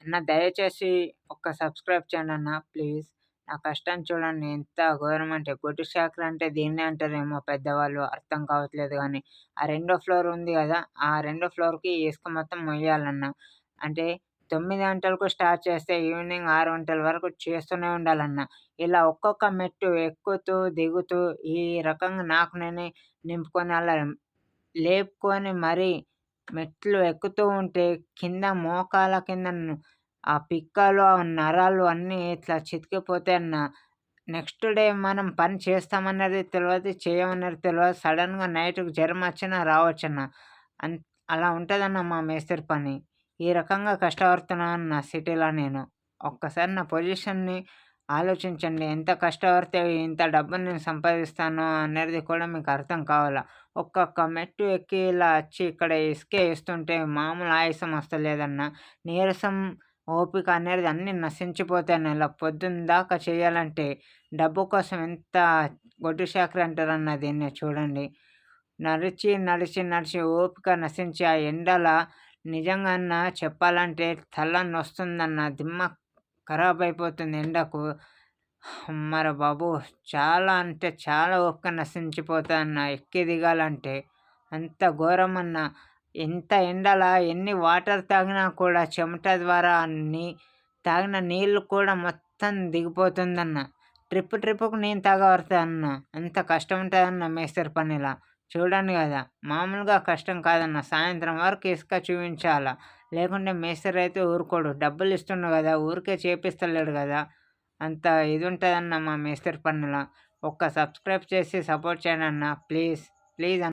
అన్న దయచేసి ఒక్క సబ్స్క్రైబ్ చేయండి అన్న ప్లీజ్. నా కష్టాన్ని చూడండి ఎంత ఘోరం అంటే, గొడ్డు చాకరీ అంటే దీన్నే అంటారేమో పెద్దవాళ్ళు, అర్థం కావట్లేదు గానీ, ఆ రెండో ఫ్లోర్ ఉంది గదా! ఆ రెండో ఫ్లోర్‌కి ఇసుక మొత్తం మొయ్యాలన్న. అంటే 9 గంటలకు స్టార్ట్ చేస్తే ఈవినింగ్ 6 గంటల వరకు చేస్తూనే ఉండాలన్న. ఇలా ఒక్కొక్క మెట్టు ఎక్కుతూ, దిగుతూ ఈ రకంగా నాకు నేనే నింపుకొని అలా లేపుకొని మరీ మెట్లు ఎక్కుతూ ఉంటే కింద మోకాళ్ళ కింద ఆ పిక్కలు, ఆ నరాలు అన్నీ ఇట్లా చితికిపోతాయన్న. నెక్స్ట్ డే మనం పని చేస్తామన్నది తెలవదు, చేయమన్నది తెలవదు. సడెన్‌గా నైట్‌కి జ్వరమొచ్చినా రావచ్చన్న. అన్ అలా ఉంటదన్న మా మేస్త్రి పని. ఈ రకంగా కష్టపడుతున్నానన్న సిటీలో నేను. ఒక్కసారి నా పొజిషన్‌ని ఆలోచించండి. ఎంత కష్టపడితే ఇంత డబ్బుని నేను సంపాదిస్తానో అనేది కూడా మీకు అర్థం కావాల. ఒక్కొక్క మెట్టు ఎక్కి ఇలా వచ్చి ఇక్కడ ఇసుక ఏస్తుంటే మామూలు ఆయాసం వస్తలేదన్న. నీరసం, ఓపిక అనేది అన్నీ నశించిపోతాయన్న. ఇలా పొద్దున్న దాకా చేయాలంటే డబ్బు కోసం ఎంత గొడ్డు చాకరీ అంటారన్న దీన్ని చూడండి. నడిచి, నడిచి, నడిచి ఓపిక నశించి ఆ ఎండల నిజంగా అన్న చెప్పాలంటే తల నొస్తుందన్న. దిమ్మ ఖరాబ్ అయిపోతుంది ఎండకు. అమ్మర బాబు! చాలా అంటే చాలా ఓపిక నశించిపోతదన్న ఎక్కి దిగాలంటే. అంత ఘోరమన్న. ఎంత ఎండల ఎన్ని వాటర్ తాగినా కూడా చెమట ద్వారా తాగిన నీళ్ళు కూడా మొత్తం దిగిపోతుందన్న. ట్రిప్పుకు నేను తాగబడతా అంత కష్టం ఉంటదన్న మేస్త్రి పనిలా. చూడండి గదా! మామూలుగా కష్టం కాదన్న. సాయంత్రం వరకు ఇసుక చూయించాల. లేకుంటే మేస్త్రి అయితే ఊరుకోడు. డబ్బులు ఇస్తుండు గదా! ఊరికే చేపిస్తలేడు గదా! అంత ఇదుంటదన్న మా మేస్త్రి పనిలా. ఒక్క సబ్స్క్రైబ్ చేసి సపోర్ట్ చేయండన్న ప్లీజ్. ప్లీజ్ అన్న.